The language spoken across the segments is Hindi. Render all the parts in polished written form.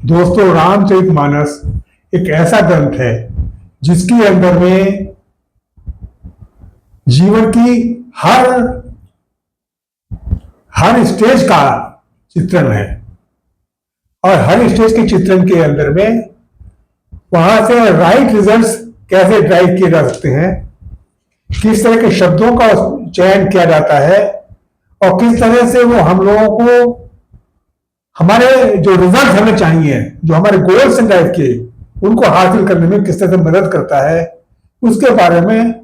दोस्तों, रामचरितमानस एक ऐसा ग्रंथ है जिसके अंदर में जीवन की हर हर स्टेज का चित्रण है और हर स्टेज के चित्रण के अंदर में वहां से राइट रिजल्ट्स कैसे ड्राइव किए जा सकते हैं, किस तरह के शब्दों का चयन किया जाता है और किस तरह से वो हम लोगों को हमारे जो रिजल्ट हमें चाहिए, जो हमारे गोल से ड्राइव किए, उनको हासिल करने में किस तरह से मदद करता है, उसके बारे में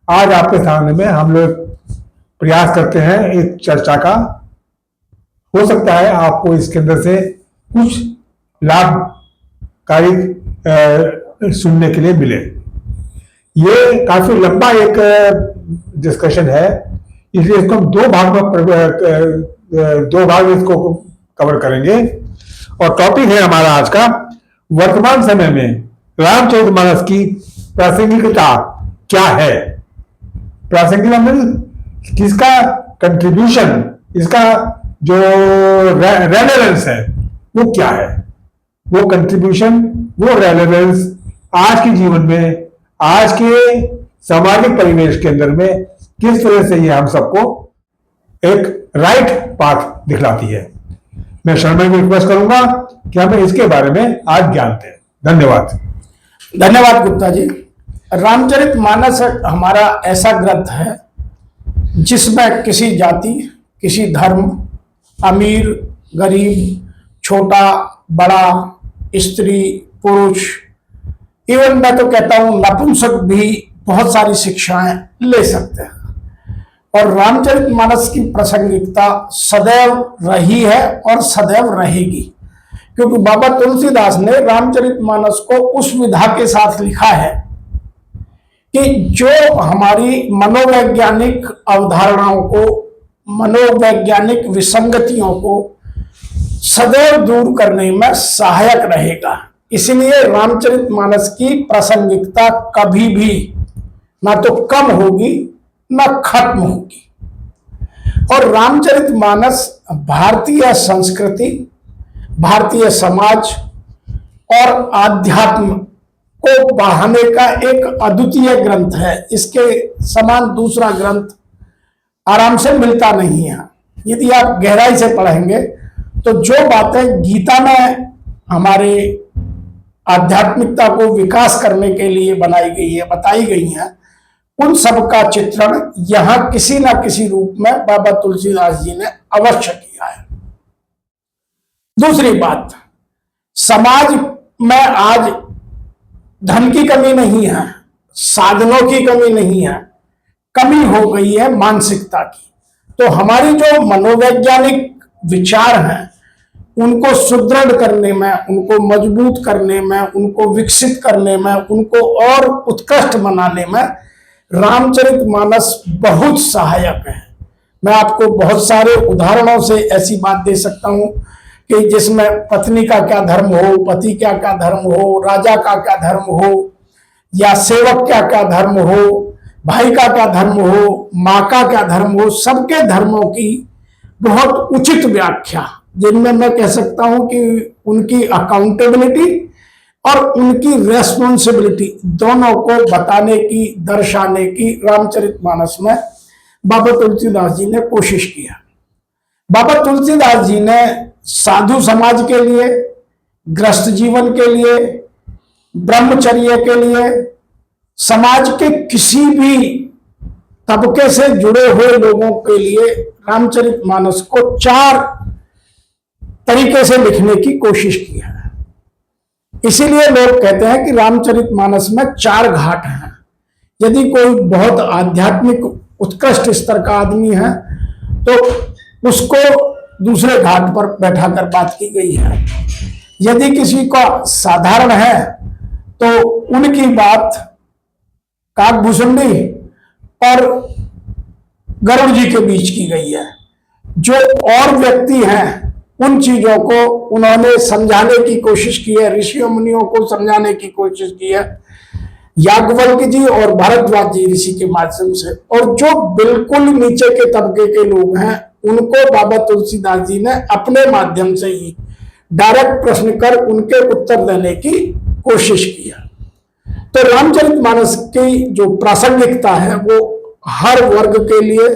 आज आपके सामने में हम लोग प्रयास करते हैं एक चर्चा का। हो सकता है आपको इसके अंदर से कुछ लाभकारी सुनने के लिए मिले। ये काफी लंबा एक डिस्कशन है, इसलिए इसको हम दो भाग में इसको कवर करेंगे। और टॉपिक है हमारा आज का, वर्तमान समय में रामचरितमानस की प्रासंगिकता क्या है। प्रासंगिकता मीन्स किसका कंट्रीब्यूशन, इसका जो रेलेवेंस है वो क्या है, वो कंट्रीब्यूशन, वो रेलेवेंस आज के जीवन में, आज के सामाजिक परिवेश के अंदर में किस तरह से ये हम सबको एक राइट पाथ दिखलाती है। मैं शर्मा को रिक्वेस्ट करूंगा कि हमें इसके बारे में आज ज्ञान दें। धन्यवाद। धन्यवाद गुप्ता जी। रामचरितमानस हमारा ऐसा ग्रंथ है जिसमें किसी जाति, किसी धर्म, अमीर गरीब, छोटा बड़ा, स्त्री पुरुष, इवन मैं तो कहता हूं नपुंसक भी बहुत सारी शिक्षाएं ले सकते हैं। और रामचरितमानस की प्रासंगिकता सदैव रही है और सदैव रहेगी, क्योंकि बाबा तुलसीदास ने रामचरितमानस को उस विधा के साथ लिखा है कि जो हमारी मनोवैज्ञानिक अवधारणाओं को, मनोवैज्ञानिक विसंगतियों को सदैव दूर करने में सहायक रहेगा। इसलिए रामचरितमानस की प्रासंगिकता कभी भी ना तो कम होगी ना खत्म होगी। और रामचरितमानस भारतीय संस्कृति, भारतीय समाज और आध्यात्म को बढ़ाने का एक अद्वितीय ग्रंथ है। इसके समान दूसरा ग्रंथ आराम से मिलता नहीं है। यदि आप गहराई से पढ़ेंगे तो जो बातें गीता में हमारे आध्यात्मिकता को विकास करने के लिए बनाई गई है, बताई गई हैं, उन सब का चित्रण यहां किसी ना किसी रूप में बाबा तुलसीदास जी ने अवश्य किया है। दूसरी बात, समाज में आज धन की कमी नहीं है, साधनों की कमी नहीं है, कमी हो गई है मानसिकता की। तो हमारी जो मनोवैज्ञानिक विचार हैं उनको सुदृढ़ करने में, उनको मजबूत करने में, उनको विकसित करने में, उनको और उत्कृष्ट बनाने में रामचरितमानस बहुत सहायक है। मैं आपको बहुत सारे उदाहरणों से ऐसी बात दे सकता हूं कि जिसमें पत्नी का क्या धर्म हो, पति क्या क्या धर्म हो, राजा का क्या धर्म हो, या सेवक क्या क्या धर्म हो, भाई का क्या धर्म हो, माँ का क्या धर्म हो, सबके धर्मों की बहुत उचित व्याख्या, जिनमें मैं कह सकता हूं कि उनकी अकाउंटेबिलिटी और उनकी रेस्पॉन्सिबिलिटी दोनों को बताने की, दर्शाने की रामचरितमानस में बाबा तुलसीदास जी ने कोशिश किया। बाबा तुलसीदास जी ने साधु समाज के लिए, गृहस्थ जीवन के लिए, ब्रह्मचर्य के लिए, समाज के किसी भी तबके से जुड़े हुए लोगों के लिए रामचरितमानस को 4 तरीके से लिखने की कोशिश की है। इसीलिए लोग कहते हैं कि रामचरितमानस में 4 घाट हैं। यदि कोई बहुत आध्यात्मिक उत्कृष्ट स्तर का आदमी है तो उसको दूसरे घाट पर बैठाकर बात की गई है। यदि किसी का साधारण है तो उनकी बात काकभूषुंडी और गरुड़ जी के बीच की गई है। जो और व्यक्ति हैं उन चीजों को उन्होंने समझाने की कोशिश की है, ऋषियों मुनियों को समझाने की कोशिश की है, याज्ञवल्क्य जी और भारद्वाज जी ऋषि के माध्यम से। और जो बिल्कुल नीचे के तबके के लोग हैं उनको बाबा तुलसीदास जी ने अपने माध्यम से ही डायरेक्ट प्रश्न कर उनके उत्तर देने की कोशिश किया। तो रामचरितमानस की जो प्रासंगिकता है वो हर वर्ग के लिए,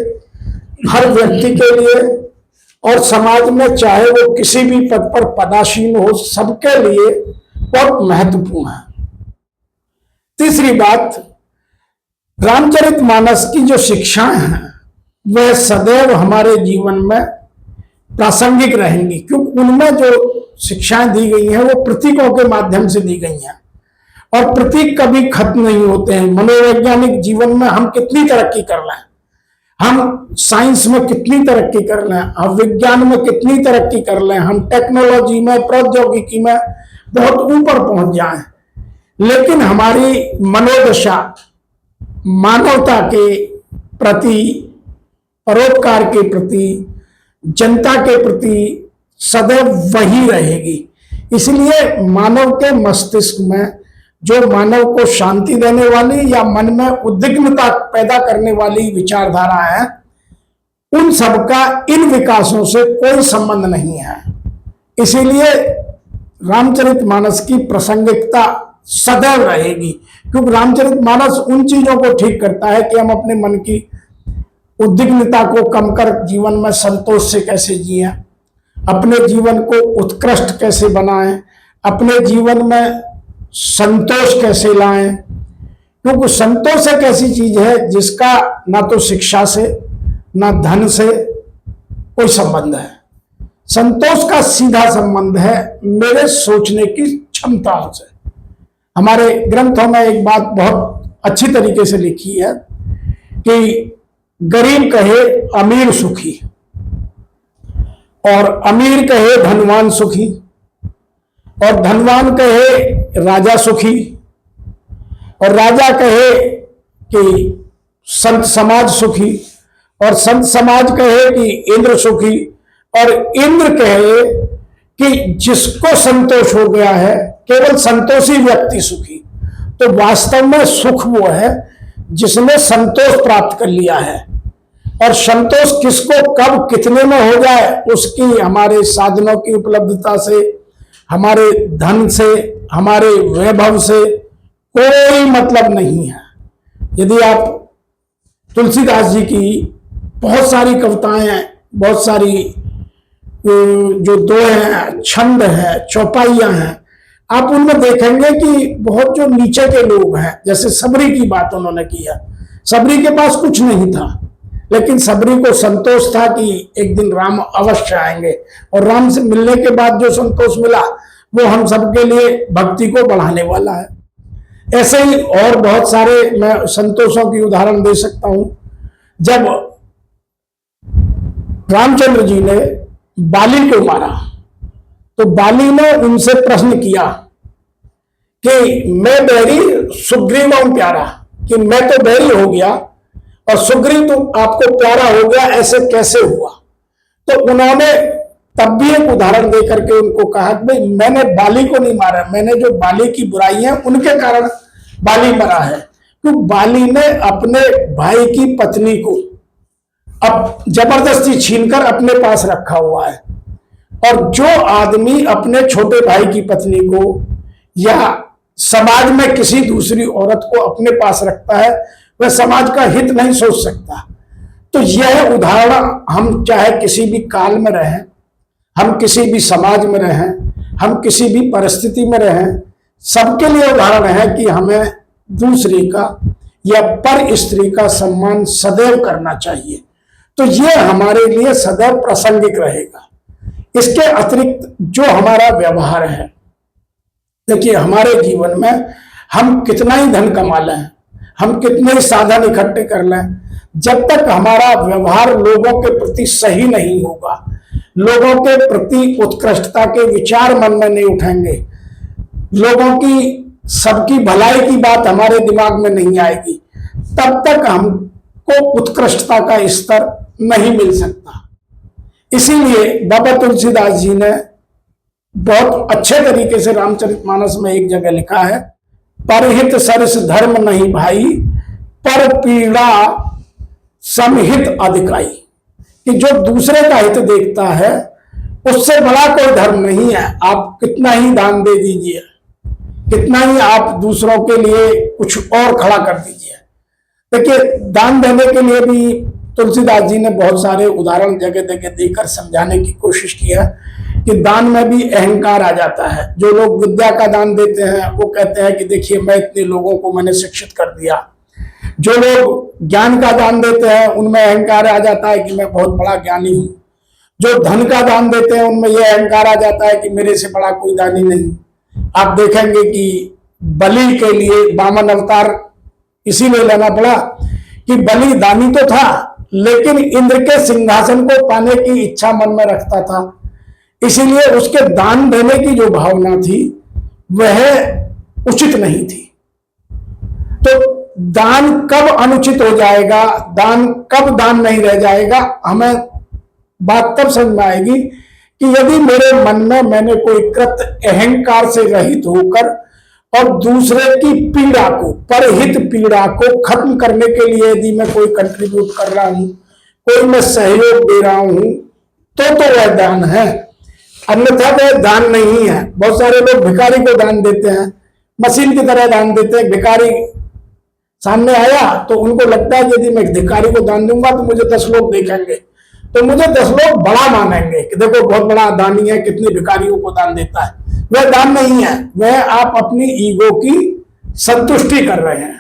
हर व्यक्ति के लिए और समाज में चाहे वो किसी भी पद पर पदासीन हो, सबके लिए बहुत महत्वपूर्ण है। तीसरी बात, रामचरितमानस की जो शिक्षाएं हैं वह सदैव हमारे जीवन में प्रासंगिक रहेंगी, क्योंकि उनमें जो शिक्षाएं दी गई हैं वो प्रतीकों के माध्यम से दी गई हैं और प्रतीक कभी खत्म नहीं होते हैं। मनोवैज्ञानिक जीवन में हम कितनी तरक्की कर लें, हम साइंस में कितनी तरक्की कर लें, हम विज्ञान में कितनी तरक्की कर लें, हम टेक्नोलॉजी में, प्रौद्योगिकी में बहुत ऊपर पहुंच जाएं, लेकिन हमारी मनोदशा मानवता के प्रति, परोपकार के प्रति, जनता के प्रति सदैव वही रहेगी। इसलिए मानव के मस्तिष्क में जो मानव को शांति देने वाली या मन में उद्विग्नता पैदा करने वाली विचारधारा है, उन सबका इन विकासों से कोई संबंध नहीं है। इसीलिए रामचरितमानस की प्रासंगिकता सदैव रहेगी, क्योंकि रामचरितमानस उन चीजों को ठीक करता है कि हम अपने मन की उद्विग्नता को कम कर जीवन में संतोष से कैसे जिएं, अपने जीवन को उत्कृष्ट कैसे बनाएं, अपने जीवन में संतोष कैसे लाएं। क्योंकि संतोष एक ऐसी चीज है जिसका ना तो शिक्षा से ना धन से कोई संबंध है। संतोष का सीधा संबंध है मेरे सोचने की क्षमताओं से। हमारे ग्रंथों में एक बात बहुत अच्छी तरीके से लिखी है कि गरीब कहे अमीर सुखी और अमीर कहे धनवान सुखी और धनवान कहे राजा सुखी और राजा कहे कि संत समाज सुखी और संत समाज कहे कि इंद्र सुखी और इंद्र कहे कि जिसको संतोष हो गया है केवल संतोषी व्यक्ति सुखी। तो वास्तव में सुख वो है जिसने संतोष प्राप्त कर लिया है, और संतोष किसको कब कितने में हो जाए उसकी हमारे साधनों की उपलब्धता से, हमारे धन से, हमारे वैभव से कोई मतलब नहीं है। यदि आप तुलसीदास जी की बहुत सारी कविताएं हैं, बहुत सारी जो दोहे हैं, छंद है, चौपाइयां हैं, आप उनमें देखेंगे कि बहुत जो नीचे के लोग हैं, जैसे सबरी की बात उन्होंने किया। सबरी के पास कुछ नहीं था, लेकिन सबरी को संतोष था कि एक दिन राम अवश्य आएंगे, और राम से मिलने के बाद जो संतोष मिला वो हम सबके लिए भक्ति को बढ़ाने वाला है। ऐसे ही और बहुत सारे मैं संतोषों की उदाहरण दे सकता हूं। जब रामचंद्र जी ने बाली को मारा तो बाली ने उनसे प्रश्न किया कि मैं बैरी सुग्रीव हूं प्यारा, कि मैं तो बैरी हो गया और सुग्रीव तो आपको प्यारा हो गया, ऐसे कैसे हुआ। तो उन्होंने तब भी एक उदाहरण देकर के उनको कहा कि भाई मैंने बाली को नहीं मारा, मैंने जो बाली की बुराई है उनके कारण बाली मरा है। क्योंकि बाली ने अपने भाई की पत्नी को अब जबरदस्ती छीनकर अपने पास रखा हुआ है, और जो आदमी अपने छोटे भाई की पत्नी को या समाज में किसी दूसरी औरत को अपने पास रखता है वह समाज का हित नहीं सोच सकता। तो यह उदाहरण हम चाहे किसी भी काल में रहें, हम किसी भी समाज में रहें, हम किसी भी परिस्थिति में रहें, सबके लिए उदाहरण है कि हमें दूसरे का या पर स्त्री का सम्मान सदैव करना चाहिए। तो यह हमारे लिए सदैव प्रासंगिक रहेगा। इसके अतिरिक्त जो हमारा व्यवहार है, देखिए हमारे जीवन में हम कितना ही धन कमा लें, हम कितने ही साधन इकट्ठे कर लें, जब तक हमारा व्यवहार लोगों के प्रति सही नहीं होगा, लोगों के प्रति उत्कृष्टता के विचार मन में नहीं उठेंगे, लोगों की सबकी भलाई की बात हमारे दिमाग में नहीं आएगी, तब तक हमको उत्कृष्टता का स्तर नहीं मिल सकता। इसीलिए बाबा तुलसीदास जी ने बहुत अच्छे तरीके से रामचरितमानस में एक जगह लिखा है, परहित सरस धर्म नहीं भाई, पर पीड़ा समहित अधिकाई। कि जो दूसरे का हित देखता है उससे बड़ा कोई धर्म नहीं है। आप कितना ही दान दे दीजिए, कितना ही आप दूसरों के लिए कुछ और खड़ा कर दीजिए। देखिए, दान देने के लिए भी तुलसीदास जी ने बहुत सारे उदाहरण जगह जगह देकर समझाने की कोशिश की है कि दान में भी अहंकार आ जाता है। जो लोग विद्या का दान देते हैं वो कहते हैं कि देखिए मैं इतने लोगों को मैंने शिक्षित कर दिया। जो लोग ज्ञान का दान देते हैं उनमें अहंकार आ जाता है कि मैं बहुत बड़ा ज्ञानी हूं। जो धन का दान देते हैं उनमें यह अहंकार आ जाता है कि मेरे से बड़ा कोई दानी नहीं। आप देखेंगे कि बलि के लिए वामन अवतार इसीलिए लेना पड़ा कि बलि दानी तो था लेकिन इंद्र के सिंहासन को पाने की इच्छा मन में रखता था, इसीलिए उसके दान देने की जो भावना थी वह उचित नहीं थी। तो दान कब अनुचित हो जाएगा, दान कब दान नहीं रह जाएगा, हमें बात तब समझ में आएगी कि यदि मेरे मन में मैंने कोई कृत्य अहंकार से रहित होकर और दूसरे की पीड़ा को, परहित पीड़ा को खत्म करने के लिए यदि मैं कोई कंट्रीब्यूट कर रहा हूं, कोई मैं सहयोग दे रहा हूं, तो वह दान है, अन्यथा वह दान नहीं है। बहुत सारे लोग भिखारी को दान देते हैं, मशीन की तरह दान देते हैं। भिखारी सामने आया तो उनको लगता है यदि मैं भिखारी को दान दूंगा तो मुझे 10 लोग देखेंगे, तो मुझे 10 लोग बड़ा मानेंगे कि देखो बहुत बड़ा दानी है, कितने भिखारियों को दान देता है। वह दान नहीं है, वह आप अपनी ईगो की संतुष्टि कर रहे हैं,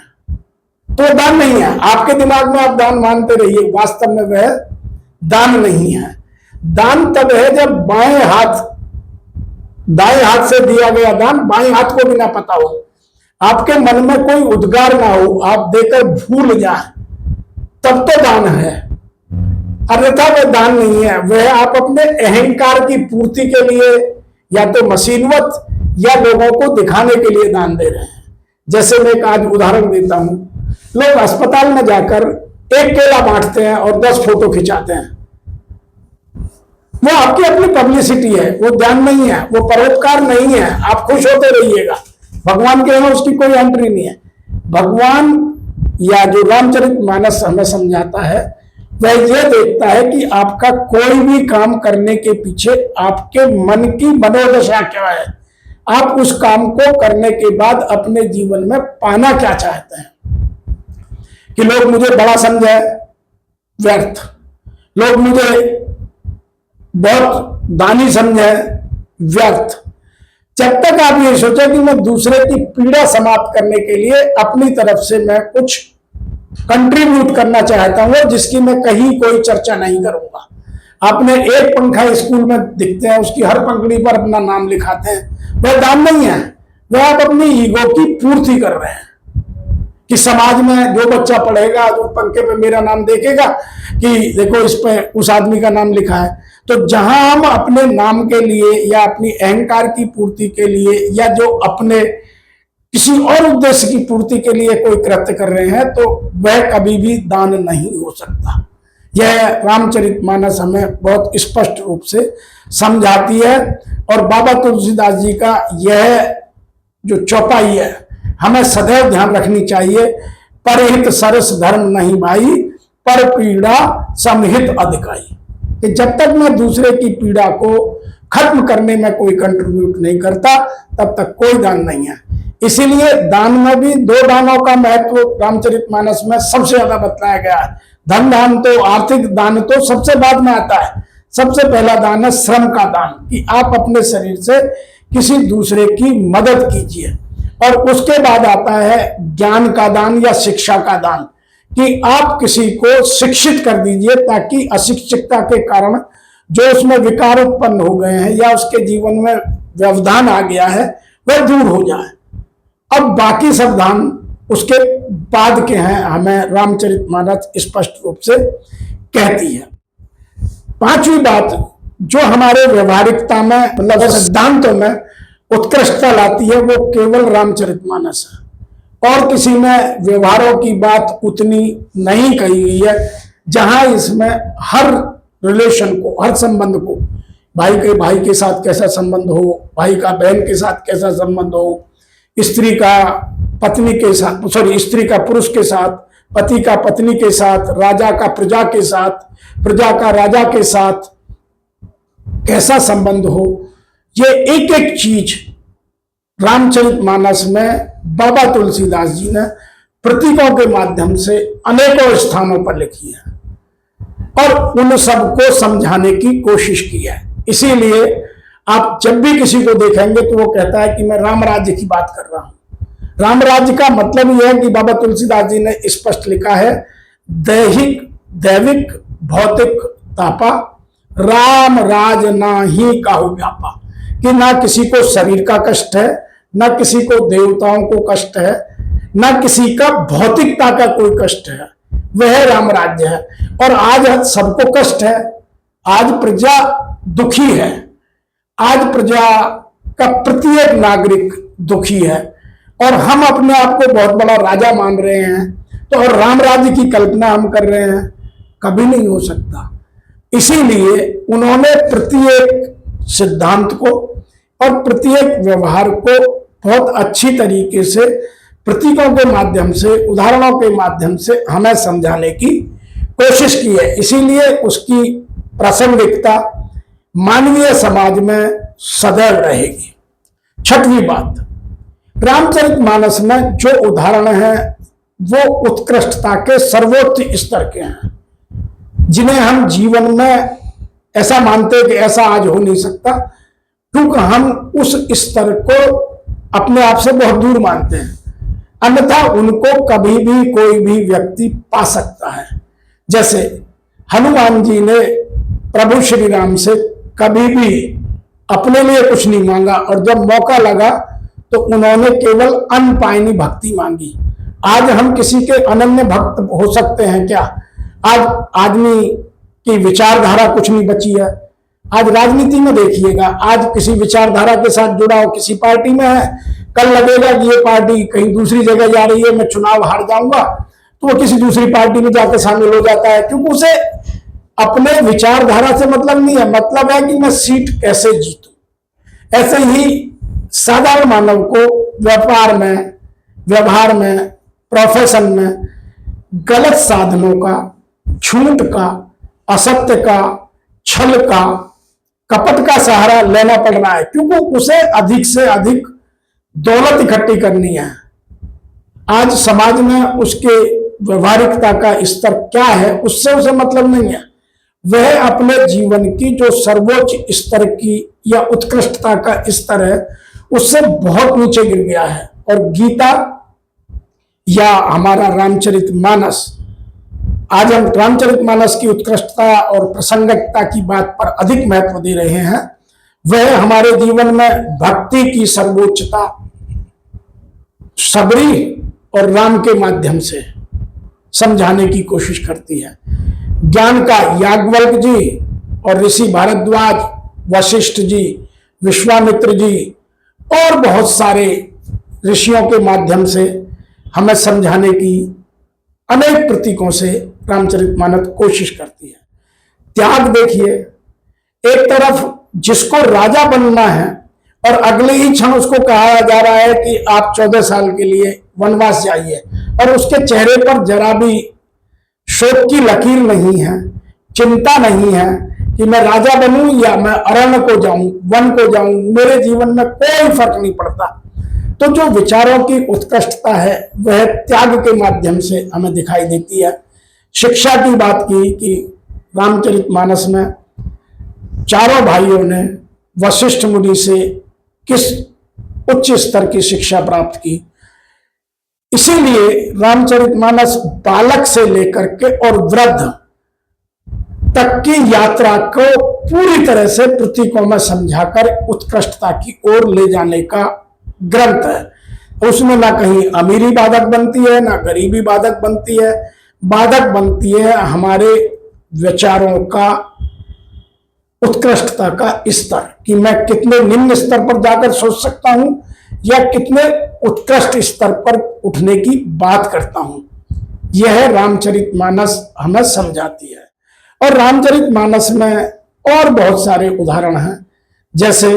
तो दान नहीं है। आपके दिमाग में आप दान मानते रहिए, वास्तव में वह दान नहीं है। दान तब है जब दाएं हाथ से दिया गया दान बाएं हाथ को भी ना पता हो, आपके मन में कोई उद्गार ना हो, आप देकर भूल जाए, तब तो दान है, अन्यथा वह दान नहीं है। वह आप अपने अहंकार की पूर्ति के लिए या तो मशीनवत या लोगों को दिखाने के लिए दान दे रहे हैं। जैसे मैं एक आज उदाहरण देता हूं, लोग अस्पताल में जाकर एक केला बांटते हैं और 10 फोटो खिंचाते हैं। वो आपकी अपनी पब्लिसिटी है, वो दान नहीं है, वो परोपकार नहीं है। आप खुश होते रहिएगा, भगवान के यहाँ उसकी कोई एंट्री नहीं है। भगवान या जो रामचरितमानस हमें समझाता है वह यह देखता है कि आपका कोई भी काम करने के पीछे आपके मन की मनोदशा क्या है, आप उस काम को करने के बाद अपने जीवन में पाना क्या चाहते हैं। कि लोग मुझे बड़ा समझे, व्यर्थ। लोग मुझे बहुत दानी समझे, व्यर्थ। जब तक आप ये सोचे कि मैं दूसरे की पीड़ा समाप्त करने के लिए अपनी तरफ से मैं कुछ कंट्रीब्यूट करना चाहता हूं जिसकी मैं कहीं कोई चर्चा नहीं करूंगा। आपने एक पंखा स्कूल में दिखते हैं, उसकी हर पंखड़ी पर अपना नाम लिखाते हैं, वह दान नहीं है, वह आप अपनी ईगो की पूर्ति कर रहे हैं कि समाज में जो बच्चा पढ़ेगा जो पंखे पे मेरा नाम देखेगा कि देखो इस पे उस आदमी का नाम लिखा है। तो जहां हम अपने नाम के लिए या अपनी अहंकार की पूर्ति के लिए या जो अपने किसी और उद्देश्य की पूर्ति के लिए कोई कृत्य कर रहे हैं तो वह कभी भी दान नहीं हो सकता। यह रामचरितमानस हमें बहुत स्पष्ट रूप से समझाती है। और बाबा तुलसीदास जी का यह जो चौपाई है हमें सदैव ध्यान रखनी चाहिए। परहित सरस धर्म नहीं भाई, पर पीड़ा समहित अधिकाई। कि जब तक मैं दूसरे की पीड़ा को खत्म करने में कोई कंट्रीब्यूट नहीं करता तब तक कोई दान नहीं है। इसीलिए दान में भी 2 दानों का महत्व रामचरितमानस में सबसे ज्यादा बताया गया है। धन दान तो, आर्थिक दान तो सबसे बाद में आता है। सबसे पहला दान है श्रम का दान, कि आप अपने शरीर से किसी दूसरे की मदद कीजिए। और उसके बाद आता है ज्ञान का दान या शिक्षा का दान, कि आप किसी को शिक्षित कर दीजिए ताकि अशिक्षितता के कारण जो उसमें विकार उत्पन्न हो गए हैं या उसके जीवन में व्यवधान आ गया है वह दूर हो जाए। अब बाकी सब दान उसके बाद के हैं, हमें रामचरितमानस स्पष्ट रूप से कहती है। 5वीं बात जो हमारे व्यवहारिकता में मतलब सिद्धांतों में उत्कृष्टता लाती है वो केवल रामचरितमानस है। और किसी में व्यवहारों की बात उतनी नहीं कही गई है। जहां इसमें हर रिलेशन को, हर संबंध को, भाई के साथ कैसा संबंध हो, भाई का बहन के साथ कैसा संबंध हो, स्त्री का पत्नी के साथ, स्त्री का पुरुष के साथ, पति का पत्नी के साथ, राजा का प्रजा के साथ, प्रजा का राजा के साथ, कैसा संबंध हो, ये एक एक चीज रामचरितमानस में बाबा तुलसीदास जी ने प्रतीकों के माध्यम से अनेकों स्थानों पर लिखी है और उन सबको समझाने की कोशिश की है। इसीलिए आप जब भी किसी को देखेंगे तो वो कहता है कि मैं राम राज्य की बात कर रहा हूं। राम राज्य का मतलब यह है कि बाबा तुलसीदास जी ने स्पष्ट लिखा है, दैविक भौतिक तापा राम राज ना ही काहू व्यापा, कि ना किसी को शरीर का कष्ट है, ना किसी को देवताओं को कष्ट है, ना किसी का भौतिकता का कोई कष्ट है, वह राम राज्य है। और आज सबको कष्ट है, आज प्रजा दुखी है, आज प्रजा का प्रत्येक नागरिक दुखी है और हम अपने आप को बहुत बड़ा राजा मान रहे हैं, तो और राम राज्य की कल्पना हम कर रहे हैं, कभी नहीं हो सकता। इसीलिए उन्होंने प्रत्येक सिद्धांत को और प्रत्येक व्यवहार को बहुत अच्छी तरीके से प्रतीकों के माध्यम से, उदाहरणों के माध्यम से हमें समझाने की कोशिश की है। इसीलिए उसकी प्रासंगिकता मानवीय समाज में सदैव रहेगी। छठवीं बात, रामचरितमानस में जो उदाहरण हैं वो उत्कृष्टता के सर्वोच्च स्तर के हैं, जिन्हें हम जीवन में ऐसा मानते हैं कि ऐसा आज हो नहीं सकता, क्योंकि हम उस स्तर को अपने आप से बहुत दूर मानते हैं। अन्यथा उनको कभी भी कोई भी व्यक्ति पा सकता है। जैसे हनुमान जी ने प्रभु श्री राम से कभी भी अपने लिए कुछ नहीं मांगा और जब मौका लगा तो उन्होंने केवल अनपायनी भक्ति मांगी। आज हम किसी के अनन्य भक्त हो सकते हैं क्या? आज आदमी की विचारधारा कुछ नहीं बची है। आज राजनीति में देखिएगा, आज किसी विचारधारा के साथ जुड़ा हो, किसी पार्टी में है, कल लगेगा कि ये पार्टी कहीं दूसरी जगह जा रही है, मैं चुनाव हार जाऊंगा, तो वो किसी दूसरी पार्टी में जाकर शामिल हो जाता है, क्योंकि उसे अपने विचारधारा से मतलब नहीं है, मतलब है कि मैं सीट कैसे जीतूं। ऐसे ही साधारण मानव को व्यापार में, व्यवहार में, प्रोफेशन में गलत साधनों का, झूठ का, असत्य का, छल का, कपट का सहारा लेना पड़ रहा है, क्योंकि उसे अधिक से अधिक दौलत इकट्ठी करनी है। आज समाज में उसके व्यवहारिकता का स्तर क्या है उससे उसे मतलब नहीं है। वह अपने जीवन की जो सर्वोच्च स्तर की या उत्कृष्टता का स्तर है उससे बहुत नीचे गिर गया है। और गीता या हमारा रामचरितमानस, आज हम रामचरितमानस की उत्कृष्टता और प्रासंगिकता की बात पर अधिक महत्व दे रहे हैं। वह हमारे जीवन में भक्ति की सर्वोच्चता सबरी और राम के माध्यम से समझाने की कोशिश करती है। ज्ञान का याज्ञवल्क्य जी और ऋषि भारद्वाज, वशिष्ठ जी, विश्वामित्र जी और बहुत सारे ऋषियों के माध्यम से हमें समझाने की अनेक प्रतीकों से रामचरितमानस कोशिश करती है। त्याग देखिए, एक तरफ जिसको राजा बनना है और अगले ही क्षण उसको कहा जा रहा है कि आप 14 साल के लिए वनवास जाइए, और उसके चेहरे पर जरा भी शोक की लकीर नहीं है, चिंता नहीं है कि मैं राजा बनूं या मैं अरण्य को जाऊं, वन को जाऊं, मेरे जीवन में कोई फर्क नहीं पड़ता। तो जो विचारों की उत्कृष्टता है वह त्याग के माध्यम से हमें दिखाई देती है। शिक्षा की बात की कि रामचरितमानस में चारों भाइयों ने वशिष्ठ मुनि से किस उच्च स्तर की शिक्षा प्राप्त की। इसीलिए रामचरितमानस बालक से लेकर के और वृद्ध तक की यात्रा को पूरी तरह से प्रतीकों में समझाकर उत्कृष्टता की ओर ले जाने का ग्रंथ है। उसमें ना कहीं अमीरी बाधक बनती है, ना गरीबी बाधक बनती है। बाधक बनती है हमारे विचारों का उत्कृष्टता का स्तर, कि मैं कितने निम्न स्तर पर जाकर सोच सकता हूं या कितने उत्कृष्ट स्तर पर उठने की बात करता हूं। यह रामचरितमानस हमें समझाती है। और रामचरितमानस में और बहुत सारे उदाहरण हैं। जैसे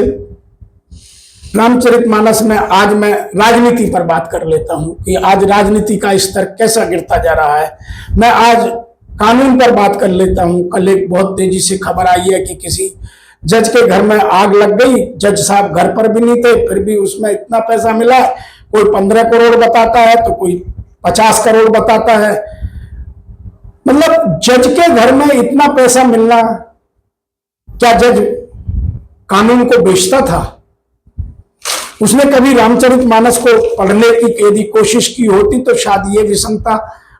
रामचरितमानस में आज मैं राजनीति पर बात कर लेता हूं कि आज राजनीति का स्तर कैसा गिरता जा रहा है। मैं आज कानून पर बात कर लेता हूं। कल एक बहुत तेजी से खबर आई है कि किसी जज के घर में आग लग गई, जज साहब घर पर भी नहीं थे, फिर भी उसमें इतना पैसा मिला। कोई 15 करोड़ बताता है तो कोई 50 करोड़ बताता है। मतलब जज के घर में इतना पैसा मिलना, क्या जज कानून को बेचता था? उसने कभी रामचरितमानस को पढ़ने की यदि कोशिश की होती तो शायद ये विषमता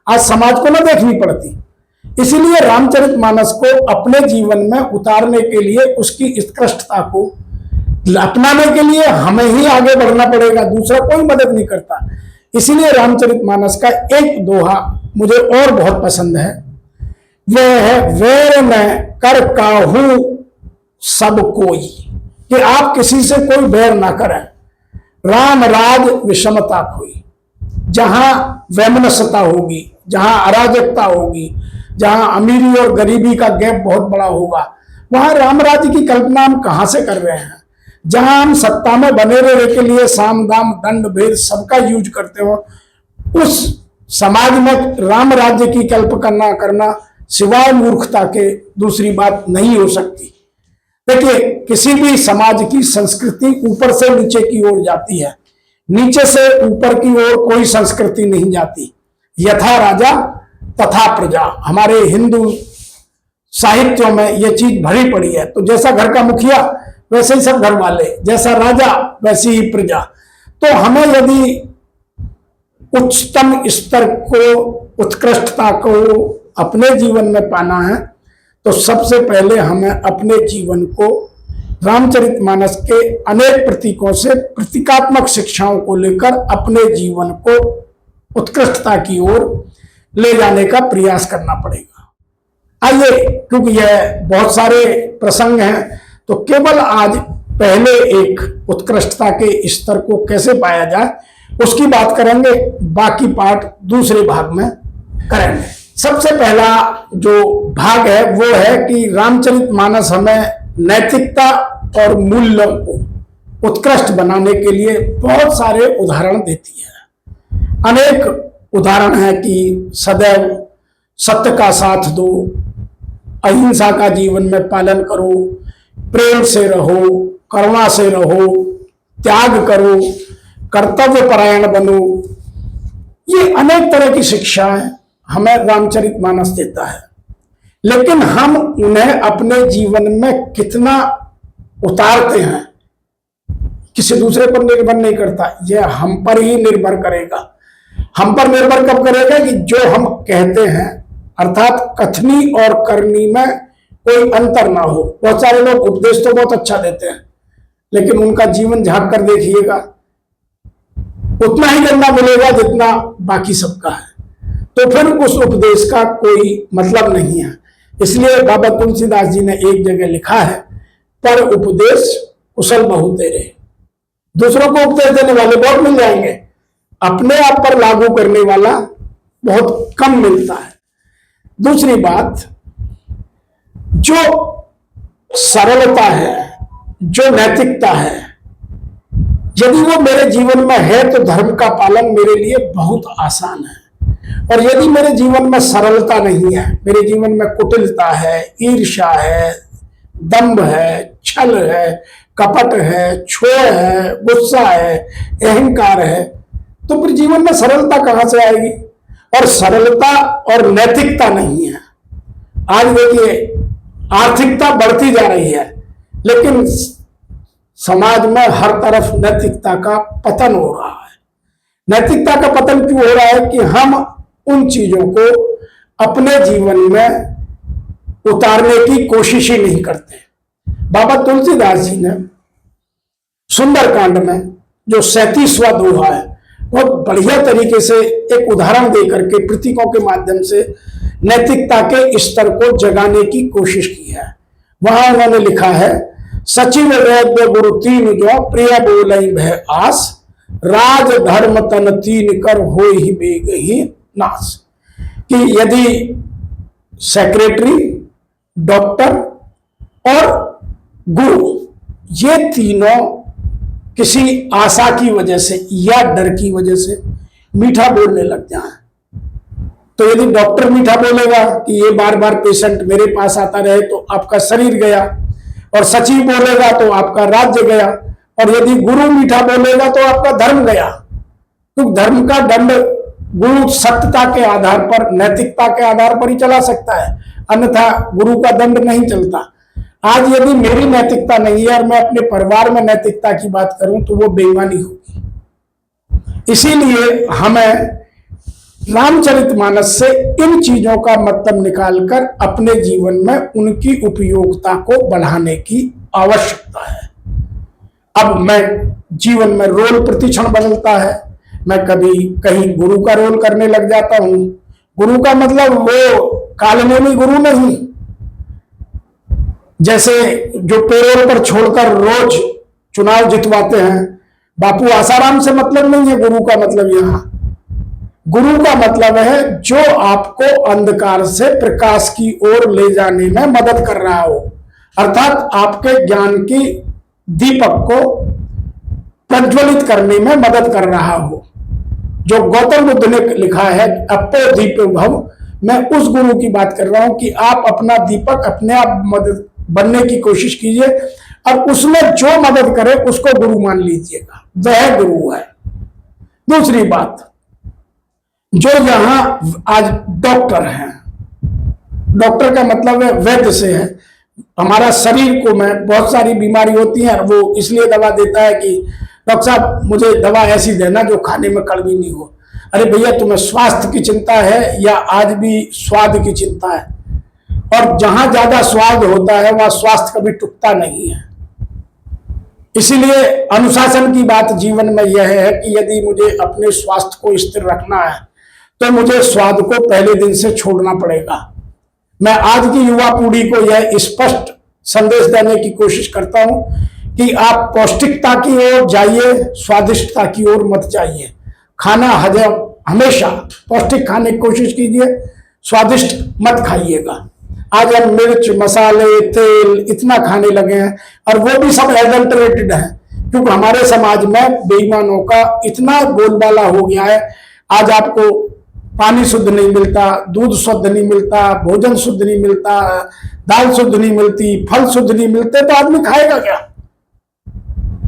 आज समाज को न देखनी पड़ती। इसीलिए रामचरितमानस को अपने जीवन में उतारने के लिए, उसकी उत्कृष्टता को अपनाने के लिए हमें ही आगे बढ़ना पड़ेगा, दूसरा कोई मदद नहीं करता। इसीलिए रामचरितमानस का एक दोहा मुझे और बहुत पसंद है, वह है वैर न कर काहू सब कोई, कि आप किसी से कोई बैर ना करें। राम राज विषमता कोई, जहां वैमनस्यता होगी, जहां अराजकता होगी, जहां अमीरी और गरीबी का गैप बहुत बड़ा होगा, वहां राम राज्य की कल्पना हम कहां से कर रहे हैं? जहां हम सत्ता में बने रहने के लिए साम दाम दंड भेद सबका यूज करते हो, उस समाज में राम राज्य की कल्पना करना सिवाय मूर्खता के दूसरी बात नहीं हो सकती। देखिए, किसी भी समाज की संस्कृति ऊपर से नीचे की ओर जाती है, नीचे से ऊपर की ओर कोई संस्कृति नहीं जाती। यथा राजा तथा प्रजा, हमारे हिंदू साहित्यों में यह चीज भरी पड़ी है। तो जैसा घर का मुखिया वैसे ही सब घर वाले, जैसा राजा वैसी ही प्रजा। तो हमें यदि उच्चतम स्तर को, उत्कृष्टता को अपने जीवन में पाना है तो सबसे पहले हमें अपने जीवन को रामचरितमानस के अनेक प्रतीकों से, प्रतीकात्मक शिक्षाओं को लेकर अपने जीवन को उत्कृष्टता की ओर ले जाने का प्रयास करना पड़ेगा। आइए, क्योंकि यह बहुत सारे प्रसंग हैं, तो केवल आज पहले एक उत्कृष्टता के स्तर को कैसे पाया जाए उसकी बात करेंगे, बाकी पार्ट दूसरे भाग में करेंगे। सबसे पहला जो भाग है वो है कि रामचरितमानस हमें नैतिकता और मूल्यों को उत्कृष्ट बनाने के लिए बहुत सारे उदाहरण देती है। अनेक उदाहरण है कि सदैव सत्य का साथ दो, अहिंसा का जीवन में पालन करो, प्रेम से रहो, करुणा से रहो, त्याग करो, कर्तव्य परायण बनो। ये अनेक तरह की शिक्षाएं हमें रामचरितमानस देता है, लेकिन हम उन्हें अपने जीवन में कितना उतारते हैं किसी दूसरे पर निर्भर नहीं करता, यह हम पर ही निर्भर करेगा। हम पर निर्भर कब करेगा कि जो हम कहते हैं, अर्थात कथनी और करनी में कोई अंतर ना हो। बहुत सारे लोग उपदेश तो बहुत अच्छा देते हैं, लेकिन उनका जीवन झांक कर देखिएगा, उतना ही गंदा मिलेगा जितना बाकी सबका है। तो फिर उस उपदेश का कोई मतलब नहीं है। इसलिए बाबा तुलसीदास जी ने एक जगह लिखा है, पर उपदेश कुशल बहु तेरे। दूसरों को उपदेश देने वाले बहुत मिल जाएंगे, अपने आप पर लागू करने वाला बहुत कम मिलता है। दूसरी बात, जो सरलता है, जो नैतिकता है, यदि वो मेरे जीवन में है तो धर्म का पालन मेरे लिए बहुत आसान है। और यदि मेरे जीवन में सरलता नहीं है, मेरे जीवन में कुटिलता है, ईर्ष्या है, दंभ है, छल है, कपट है, छोड़ है, गुस्सा है, अहंकार है, तो फिर जीवन में सरलता कहां से आएगी? और सरलता और नैतिकता नहीं है। आज देखिए, आर्थिकता बढ़ती जा रही है, लेकिन समाज में हर तरफ नैतिकता का पतन हो रहा है। नैतिकता का पतन क्यों हो रहा है? कि हम उन चीजों को अपने जीवन में उतारने की कोशिश ही नहीं करते। बाबा तुलसीदास जी ने सुंदरकांड में जो 37वां दोहा है, बहुत बढ़िया तरीके से एक उदाहरण देकर के, प्रतीकों के माध्यम से नैतिकता के स्तर को जगाने की कोशिश की है। वहां उन्होंने लिखा है, सचिव वैद्य गुरु तीन जो प्रिय बोलई भय आस, राज धर्म तन तीन कर हो ही बेग ही नाश। कि यदि सेक्रेटरी, डॉक्टर और गुरु, ये तीनों किसी आशा की वजह से या डर की वजह से मीठा बोलने लग जाए, तो यदि डॉक्टर मीठा बोलेगा कि ये बार बार पेशेंट मेरे पास आता रहे तो आपका शरीर गया, और सचिव बोलेगा तो आपका राज्य गया, और यदि गुरु मीठा बोलेगा तो आपका धर्म गया। तो धर्म का दंड गुरु सत्यता के आधार पर, नैतिकता के आधार पर ही चला सकता है, अन्यथा गुरु का दंड नहीं चलता। आज यदि मेरी नैतिकता नहीं है और मैं अपने परिवार में नैतिकता की बात करूं तो वो बेईमानी होगी। इसीलिए हमें रामचरितमानस से इन चीजों का मतलब निकालकर अपने जीवन में उनकी उपयोगिता को बढ़ाने की आवश्यकता है। अब मैं जीवन में रोल प्रतिक्षण बदलता है, मैं कभी कहीं गुरु का रोल करने लग जाता हूं। गुरु का मतलब वो कालनेमी गुरु नहीं, जैसे जो पेरोल पर छोड़कर रोज चुनाव जितवाते हैं। बापू आसाराम से मतलब नहीं है गुरु का मतलब। यहां गुरु का मतलब है जो आपको अंधकार से प्रकाश की ओर ले जाने में मदद कर रहा हो, अर्थात आपके ज्ञान की दीपक को प्रज्वलित करने में मदद कर रहा हो। जो गौतम बुद्ध ने लिखा है अपो दीपो भव, मैं उस गुरु की बात कर रहा हूं कि आप अपना दीपक अपने आप मदद बनने की कोशिश कीजिए और उसमें जो मदद करे उसको गुरु मान लीजिएगा, वह गुरु है। दूसरी बात, जो यहां आज डॉक्टर हैं, डॉक्टर का मतलब है वैद्य से है। हमारा शरीर को में बहुत सारी बीमारी होती है, वो इसलिए दवा देता है कि डॉक्टर साहब मुझे दवा ऐसी देना जो खाने में कड़वी नहीं हो। अरे भैया, तुम्हें स्वास्थ्य की चिंता है या आज भी स्वाद की चिंता है? और जहां ज्यादा स्वाद होता है वहां स्वास्थ्य कभी टुकता नहीं है। इसीलिए अनुशासन की बात जीवन में यह है कि यदि मुझे अपने स्वास्थ्य को स्थिर रखना है तो मुझे स्वाद को पहले दिन से छोड़ना पड़ेगा। मैं आज की युवा पीढ़ी को यह स्पष्ट संदेश देने की कोशिश करता हूं कि आप पौष्टिकता की ओर जाइए, स्वादिष्टता की ओर मत जाइए। खाना हमेशा पौष्टिक खाने की कोशिश कीजिए, स्वादिष्ट मत खाइएगा। आज हम मिर्च, मसाले, तेल इतना खाने लगे हैं और वो भी सब एडल्टरेटेड है, क्योंकि हमारे समाज में बेईमानों का इतना बोलबाला हो गया है। आज आपको पानी शुद्ध नहीं मिलता, दूध शुद्ध नहीं मिलता, भोजन शुद्ध नहीं मिलता, दाल शुद्ध नहीं मिलती, फल शुद्ध नहीं मिलते, तो आदमी खाएगा क्या?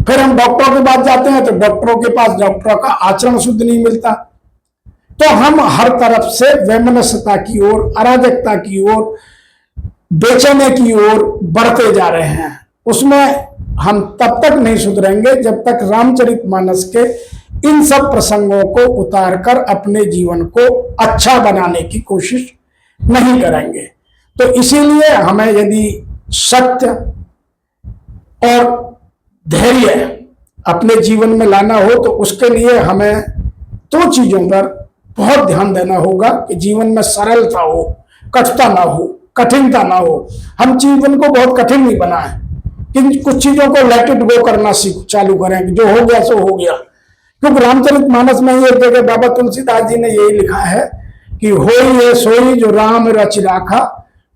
फिर हम डॉक्टरों के पास जाते हैं तो डॉक्टरों के पास डॉक्टरों का आचरण शुद्ध नहीं मिलता। तो हम हर तरफ से वैमनस्यता की ओर, अराजकता की ओर, बेचैनी की ओर बढ़ते जा रहे हैं। उसमें हम तब तक नहीं सुधरेंगे जब तक रामचरितमानस के इन सब प्रसंगों को उतारकर अपने जीवन को अच्छा बनाने की कोशिश नहीं करेंगे। तो इसीलिए हमें यदि सत्य और धैर्य अपने जीवन में लाना हो तो उसके लिए हमें दो चीजों पर बहुत ध्यान देना होगा कि जीवन में सरलता हो, कठिनता ना हो, कठिनता ना हो। हम जीवन को बहुत कठिन नहीं बनाए, कि कुछ चीजों को लेट इट गो करना चालू करें, जो हो गया सो हो गया। क्योंकि रामचरितमानस में ये जगह बाबा तुलसीदास जी ने यही लिखा है कि होई ये सोई जो राम रच राखा,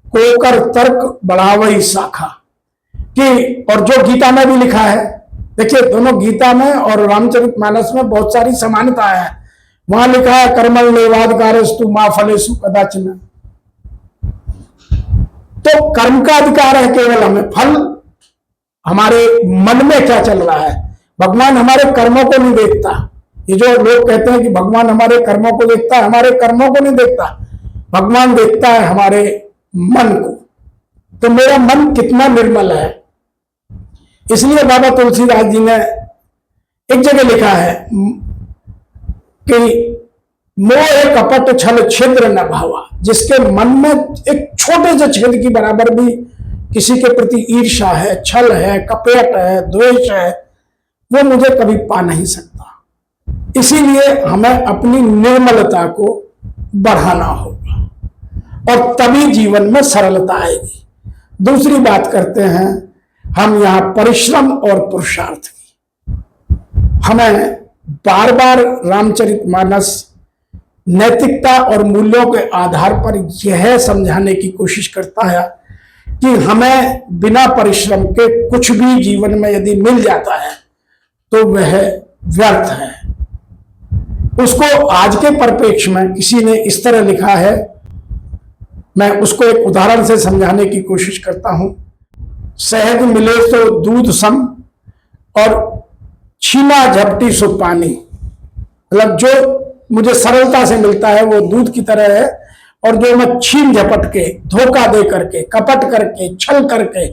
कोकर तर्क बढ़ावई शाखा। कि और जो गीता में भी लिखा है, देखिए दोनों गीता में और रामचरितमानस में बहुत सारी समानता है। वहां लिखा है कर्मल नेवाद कार्यस्तु मां फलेसु कदाचन। तो कर्म का अधिकार है केवल, हमें फल हमारे मन में क्या चल रहा है। भगवान हमारे कर्मों को नहीं देखता। ये जो लोग कहते हैं कि भगवान हमारे कर्मों को देखता है, हमारे कर्मों को नहीं देखता, भगवान देखता है हमारे मन को। तो मेरा मन कितना निर्मल है। इसलिए बाबा तुलसीदास जी ने एक जगह लिखा है कि मोह कपट छल छिद्र न भावा। जिसके मन में एक छोटे से छेद की बराबर भी किसी के प्रति ईर्ष्या है, छल है, कपट है, द्वेष है, वो मुझे कभी पा नहीं सकता। इसीलिए हमें अपनी निर्मलता को बढ़ाना होगा और तभी जीवन में सरलता आएगी। दूसरी बात करते हैं हम यहां परिश्रम और पुरुषार्थ की। हमें बार बार रामचरितमानस नैतिकता और मूल्यों के आधार पर यह समझाने की कोशिश करता है कि हमें बिना परिश्रम के कुछ भी जीवन में यदि मिल जाता है तो वह व्यर्थ है। उसको आज के परिप्रेक्ष्य में किसी ने इस तरह लिखा है, मैं उसको एक उदाहरण से समझाने की कोशिश करता हूं सहज मिले तो दूध सम, और छीना झपटी सो पानी। मतलब जो मुझे सरलता से मिलता है वो दूध की तरह है, और जो मैं छीन झपट के, धोखा दे करके, कपट करके, छल करके,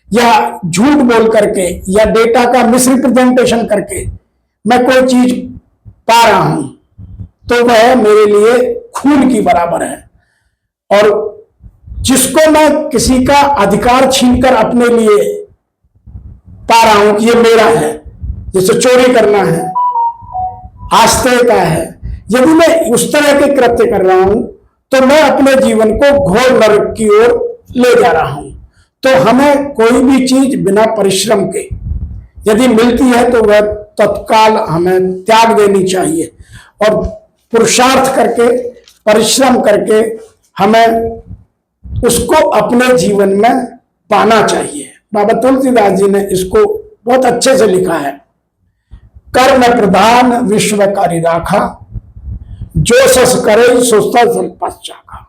या झूठ बोल करके, या डेटा का मिसरिप्रेजेंटेशन करके मैं कोई चीज पा रहा हूं, तो वह मेरे लिए खून की बराबर है। और जिसको मैं किसी का अधिकार छीनकर अपने लिए पा रहा हूं कि ये मेरा है, जैसे चोरी करना है, आस्ते का है, यदि मैं उस तरह के कृत्य कर रहा हूं तो मैं अपने जीवन को घोर नरक की ओर ले जा रहा हूं। तो हमें कोई भी चीज बिना परिश्रम के यदि मिलती है तो वह तत्काल हमें त्याग देनी चाहिए, और पुरुषार्थ करके, परिश्रम करके हमें उसको अपने जीवन में पाना चाहिए। बाबा तुलसीदास जी ने इसको बहुत अच्छे से लिखा है। कर्म प्रधान विश्व कार्य राखा, जो सस करे सो फल पश्चाका,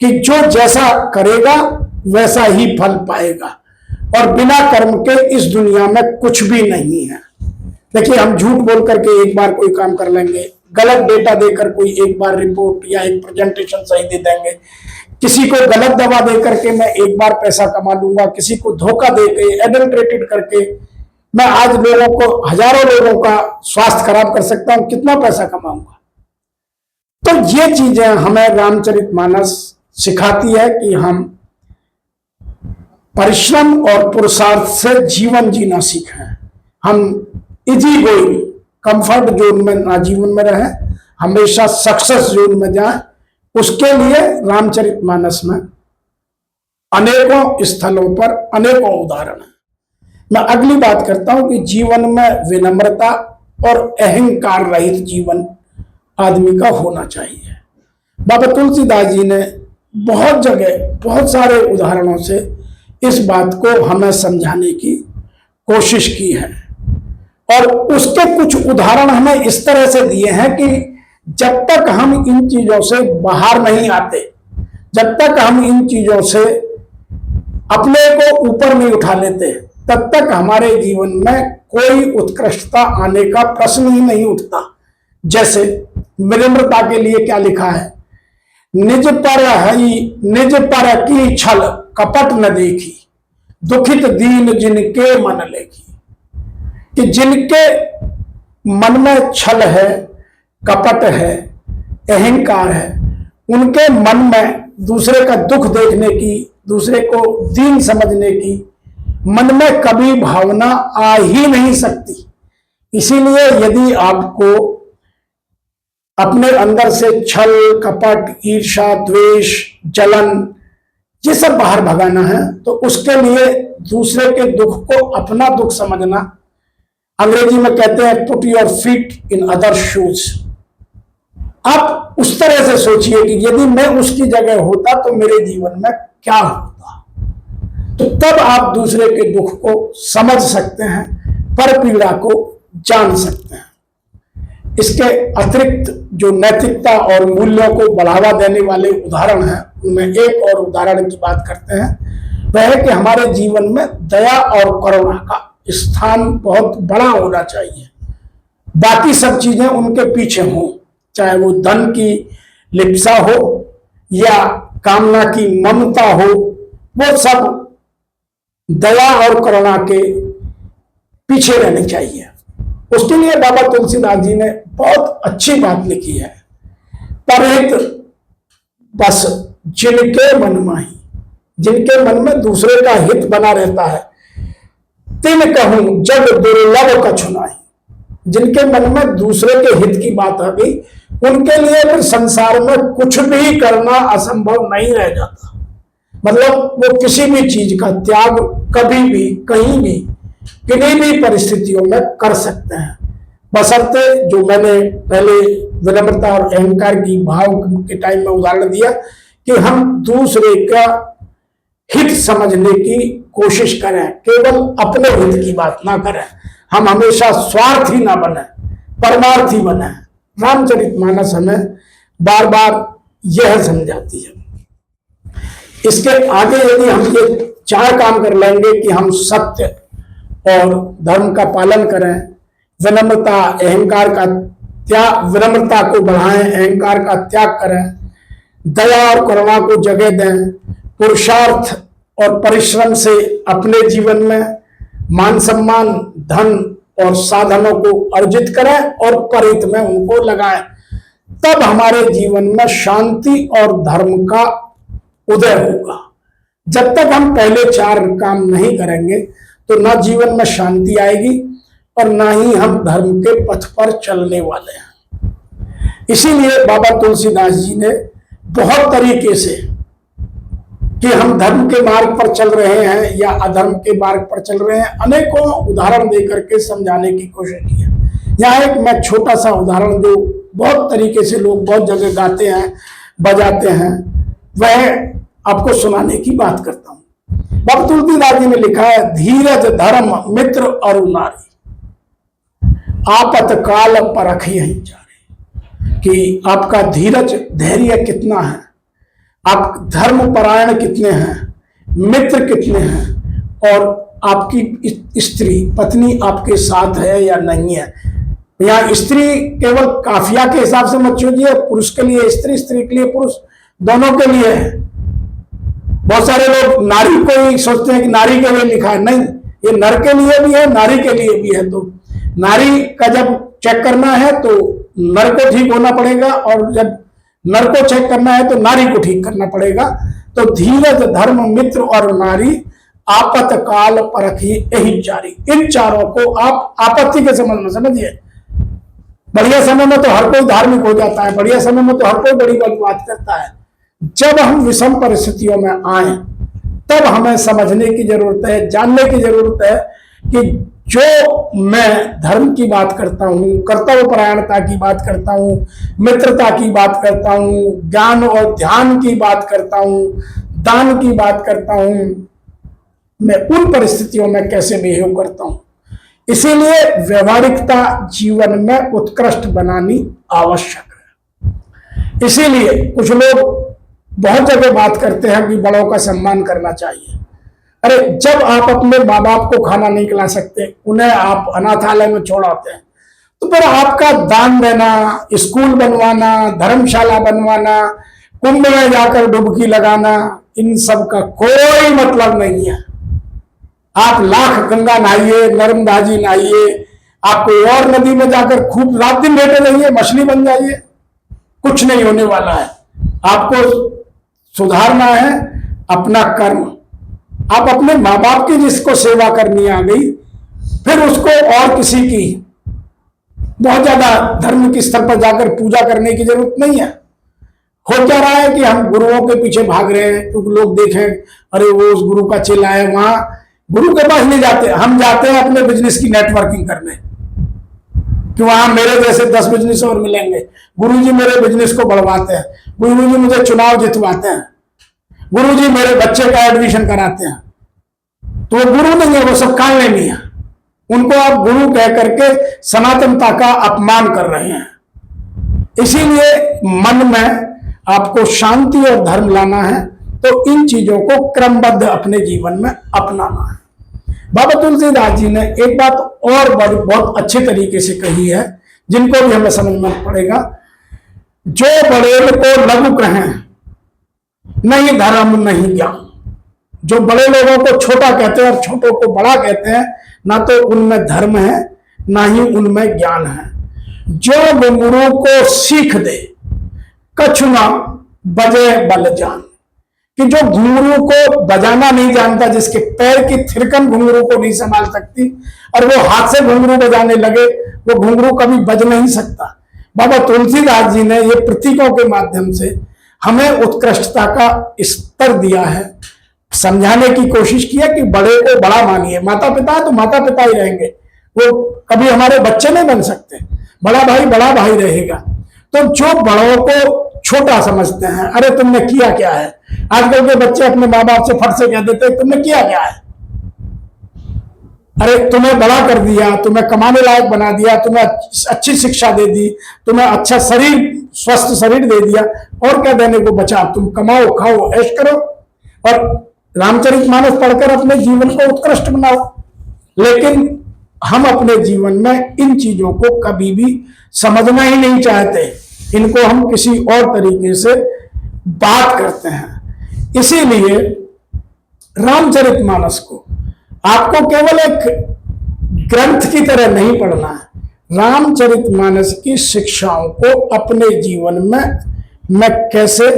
कि जो जैसा करेगा वैसा ही फल पाएगा, और बिना कर्म के इस दुनिया में कुछ भी नहीं है। देखिए, हम झूठ बोल करके एक बार कोई काम कर लेंगे, गलत डेटा देकर कोई एक बार रिपोर्ट या एक प्रेजेंटेशन सही दे देंगे, किसी को गलत दवा दे करके मैं एक बार पैसा कमा लूंगा, किसी को धोखा दे के, एडल्ट्रेटेड करके मैं आज लोगों को, हजारों लोगों का स्वास्थ्य खराब कर सकता हूं, कितना पैसा कमाऊंगा। तो ये चीजें हमें रामचरितमानस सिखाती है कि हम परिश्रम और पुरुषार्थ से जीवन जीना सीखें। हम इजी गोइंग, कंफर्ट जोन में ना जीवन में रहें, हमेशा सक्सेस जोन में जाएं। उसके लिए रामचरितमानस में अनेकों स्थलों पर अनेकों उदाहरण हैं। मैं अगली बात करता हूं कि जीवन में विनम्रता और अहंकार रहित जीवन आदमी का होना चाहिए। बाबा तुलसीदास जी ने बहुत जगह, बहुत सारे उदाहरणों से इस बात को हमें समझाने की कोशिश की है, और उसके कुछ उदाहरण हमें इस तरह से दिए हैं कि जब तक हम इन चीजों से बाहर नहीं आते, जब तक हम इन चीजों से अपने को ऊपर नहीं उठा लेते, तब तक हमारे जीवन में कोई उत्कृष्टता आने का प्रश्न ही नहीं उठता। जैसे विनम्रता के लिए क्या लिखा है, निज पर की छल कपट न देखी, दुखित दीन जिनके मन लेखी। कि जिनके मन में छल है, कपट है, अहंकार है, उनके मन में दूसरे का दुख देखने की, दूसरे को दीन समझने की मन में कभी भावना आ ही नहीं सकती। इसीलिए यदि आपको अपने अंदर से छल, कपट, ईर्ष्या, द्वेष, जलन, ये सब बाहर भगाना है, तो उसके लिए दूसरे के दुख को अपना दुख समझना, अंग्रेजी में कहते हैं put your feet in other shoes. आप उस तरह से सोचिए कि यदि मैं उसकी जगह होता तो मेरे जीवन में क्या होता, तो तब आप दूसरे के दुख को समझ सकते हैं, पर पीड़ा को जान सकते हैं। इसके अतिरिक्त जो नैतिकता और मूल्यों को बढ़ावा देने वाले उदाहरण हैं, उनमें एक और उदाहरण की बात करते हैं, वह है कि हमारे जीवन में दया और करुणा का स्थान बहुत बड़ा होना चाहिए। बाकी सब चीजें उनके पीछे हों, चाहे वो धन की लिप्सा हो या कामना की ममता हो, वो सब दया और करुणा के पीछे रहनी चाहिए। उसके लिए बाबा तुलसीदास जी ने बहुत अच्छी बात लिखी है। परहित बस जिनके मन माही, जिनके मन में दूसरे का हित बना रहता है, तिन कहूं जब दुर्लभ कछु नाही। जिनके मन में दूसरे के हित की बात आ गई, उनके लिए फिर संसार में कुछ भी करना असंभव नहीं रह जाता। मतलब वो किसी भी चीज का त्याग कभी भी, कहीं भी, किसी भी परिस्थितियों में कर सकते हैं, बशर्ते जो मैंने पहले विनम्रता और अहंकार की भाव के टाइम में उदाहरण दिया कि हम दूसरे का हित समझने की कोशिश करें, केवल अपने हित की बात ना करें। हम हमेशा स्वार्थी ना बने, परमार्थी बने। रामचरितमानस हमें बार बार यह समझाती है। इसके आगे यदि हम ये चार काम कर लेंगे कि हम सत्य और धर्म का पालन करें, विनम्रता अहंकार का त्याग, विनम्रता को बढ़ाएं, अहंकार का त्याग करें, दया और करुणा को जगह दें, पुरुषार्थ और परिश्रम से अपने जीवन में मान सम्मान, धन और साधनों को अर्जित करें और परित में उनको लगाएं। तब हमारे जीवन में शांति और धर्म का उदय होगा। जब तक हम पहले चार काम नहीं करेंगे तो ना जीवन में शांति आएगी और ना ही हम धर्म के पथ पर चलने वाले हैं। इसीलिए बाबा तुलसीदास जी ने बहुत तरीके से कि हम धर्म के मार्ग पर चल रहे हैं या अधर्म के मार्ग पर चल रहे हैं, अनेकों उदाहरण देकर के समझाने की कोशिश की है। यहाँ एक मैं छोटा सा उदाहरण जो बहुत तरीके से लोग बहुत जगह गाते हैं, बजाते हैं, वह आपको सुनाने की बात करता हूं। बाबा तुलसीदास जी ने लिखा है, धीरज धर्म मित्र और नारी, आपत काल परख यही जारे। कि आपका धीरज धैर्य कितना है, आप धर्म परायण कितने हैं, मित्र कितने हैं, और आपकी स्त्री पत्नी आपके साथ है या नहीं है। यहाँ स्त्री केवल काफिया के हिसाब से मत सोचिए, पुरुष के लिए स्त्री, स्त्री के लिए पुरुष, दोनों के लिए है। बहुत सारे लोग नारी को ही सोचते हैं कि नारी के लिए लिखा है, नहीं, ये नर के लिए भी है, नारी के लिए भी है। तो नारी का जब चेक करना है तो नर को ठीक होना पड़ेगा, और जब नर को चेक करना है तो नारी को ठीक करना पड़ेगा। तो धीरज धर्म मित्र और नारी, आपत काल परखी यही जारी। इन चारों को आप आपत्ति के समय में समझिए। बढ़िया समय में तो हर कोई धार्मिक हो जाता है, बढ़िया समय में तो हर कोई बड़ी बड़ी बात करता है। जब हम विषम परिस्थितियों में आए तब हमें समझने की जरूरत है, जानने की जरूरत है कि जो मैं धर्म की बात करता हूँ, कर्तव्य परायणता की बात करता हूँ, मित्रता की बात करता हूँ, ज्ञान और ध्यान की बात करता हूँ, दान की बात करता हूँ, मैं उन परिस्थितियों में कैसे बिहेव करता हूँ। इसीलिए व्यवहारिकता जीवन में उत्कृष्ट बनानी आवश्यक है। इसीलिए कुछ लोग बहुत जगह बात करते हैं कि बड़ों का सम्मान करना चाहिए। अरे जब आप अपने माँ बाप को खाना नहीं खिला सकते, उन्हें आप अनाथालय में छोड़ाते हैं, तो फिर आपका दान देना, स्कूल बनवाना, धर्मशाला बनवाना, कुंभ में जाकर डुबकी लगाना, इन सब का कोई मतलब नहीं है। आप लाख गंगा नहाइए, नर्मदा जी नहाइए, आप कोई और नदी में जाकर खूब रात दिन बैठे रहिए, मछली बन जाइए, कुछ नहीं होने वाला है। आपको सुधारना है अपना कर्म। आप अपने माँ बाप की जिसको सेवा करनी आ गई, फिर उसको और किसी की बहुत ज्यादा धर्म के स्तर पर जाकर पूजा करने की जरूरत नहीं है। हो क्या रहा है कि हम गुरुओं के पीछे भाग रहे हैं, क्योंकि लोग देखें अरे वो उस गुरु का चेला है, वहां गुरु के पास नहीं जाते, हम जाते हैं अपने बिजनेस की नेटवर्किंग करने कि वहां मेरे जैसे 10 बिजनेस और मिलेंगे, गुरुजी मेरे बिजनेस को बढ़वाते हैं, गुरुजी मुझे चुनाव जितवाते हैं, गुरुजी मेरे बच्चे का एडमिशन कराते हैं। तो वो गुरु नहीं है, वो सब काल नहीं है। उनको आप गुरु कह करके सनातनता का अपमान कर रहे हैं। इसीलिए मन में आपको शांति और धर्म लाना है तो इन चीजों को क्रमबद्ध अपने जीवन में अपनाना है। बाबा तुलसीदास जी ने एक बात और बहुत अच्छे तरीके से कही है, जिनको भी हमें समझना पड़ेगा। जो बड़ेल को लघु कहें, नहीं धर्म नहीं ज्ञान। जो बड़े लोगों को छोटा कहते हैं और छोटों को बड़ा कहते हैं, ना तो उनमें धर्म है ना ही उनमें ज्ञान है। जो घुंघरू को सीख दे, कछुना बजे बल जान। कि जो घुंघरू को बजाना नहीं जानता, जिसके पैर की थिरकन घुंघरू को नहीं संभाल सकती, और वो हाथ से घुंघरू बजाने लगे, वो घुंघरू कभी बज नहीं सकता। बाबा तुलसीदास जी ने ये प्रतीकों के माध्यम से हमें उत्कृष्टता का स्तर दिया है, समझाने की कोशिश की है कि बड़े को बड़ा मानिए। माता पिता तो माता पिता ही रहेंगे, वो कभी हमारे बच्चे नहीं बन सकते। बड़ा भाई रहेगा। तो जो बड़ों को छोटा समझते हैं, अरे तुमने किया क्या है। आजकल के बच्चे अपने माँ बाप से फट से कह देते हैं तुमने किया क्या है। अरे तुम्हें बड़ा कर दिया, तुम्हें कमाने लायक बना दिया, तुम्हें अच्छी शिक्षा दे दी, तुम्हें अच्छा शरीर, स्वस्थ शरीर दे दिया, और क्या देने को बचा। तुम कमाओ खाओ ऐश करो। और रामचरितमानस पढ़कर अपने जीवन को उत्कृष्ट बनाओ। लेकिन हम अपने जीवन में इन चीजों को कभी भी समझना ही नहीं चाहते, इनको हम किसी और तरीके से बात करते हैं। इसीलिए रामचरितमानस को आपको केवल एक ग्रंथ की तरह नहीं पढ़ना है, रामचरितमानस की शिक्षाओं को अपने जीवन में मैं कैसे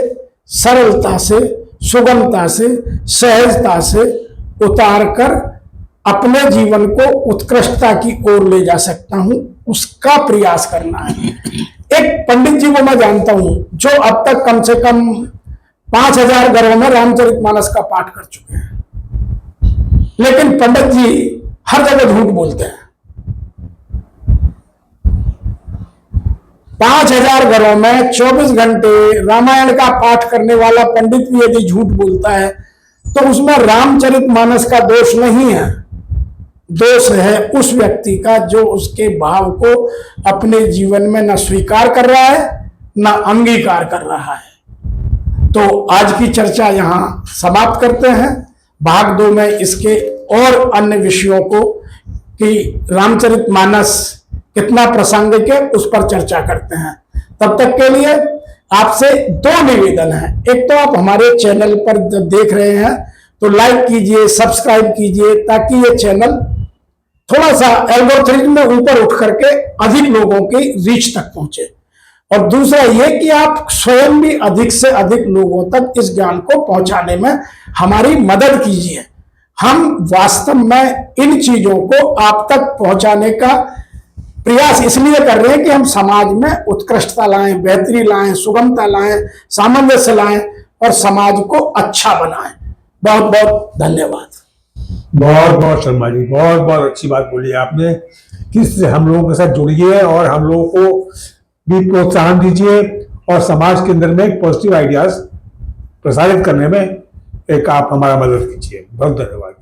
सरलता से, सुगमता से, सहजता से उतार कर अपने जीवन को उत्कृष्टता की ओर ले जा सकता हूं, उसका प्रयास करना है। एक पंडित जी को मैं जानता हूं जो अब तक कम से कम 5000 घरों में रामचरितमानस का पाठ कर चुके हैं, लेकिन पंडित जी हर जगह झूठ बोलते हैं। 5000 घरों में 24 घंटे रामायण का पाठ करने वाला पंडित भी यदि झूठ बोलता है तो उसमें रामचरितमानस का दोष नहीं है, दोष है उस व्यक्ति का जो उसके भाव को अपने जीवन में न स्वीकार कर रहा है न अंगीकार कर रहा है। तो आज की चर्चा यहां समाप्त करते हैं। भाग 2 में इसके और अन्य विषयों को कि रामचरितमानस कितना प्रासंगिक है उस पर चर्चा करते हैं। तब तक के लिए आपसे 2 निवेदन है। एक तो आप हमारे चैनल पर जब देख रहे हैं तो लाइक कीजिए, सब्सक्राइब कीजिए, ताकि ये चैनल थोड़ा सा एल्गोरिथम में ऊपर उठ करके अधिक लोगों की रीच तक पहुंचे। और दूसरा ये कि आप स्वयं भी अधिक से अधिक लोगों तक इस ज्ञान को पहुंचाने में हमारी मदद कीजिए। हम वास्तव में इन चीजों को आप तक पहुंचाने का प्रयास इसलिए कर रहे हैं कि हम समाज में उत्कृष्टता लाएं, बेहतरी लाएं, सुगमता लाएं, सामंजस्य लाएं और समाज को अच्छा बनाएं। बहुत बहुत धन्यवाद। बहुत बहुत शर्मा जी, बहुत बहुत अच्छी बात बोली आपने कि इससे हम लोगों के साथ जुड़िए और हम लोगों को भी प्रोत्साहन दीजिए और समाज के अंदर में एक पॉजिटिव आइडियाज प्रसारित करने में एक आप हमारा मदद कीजिए। बहुत धन्यवाद।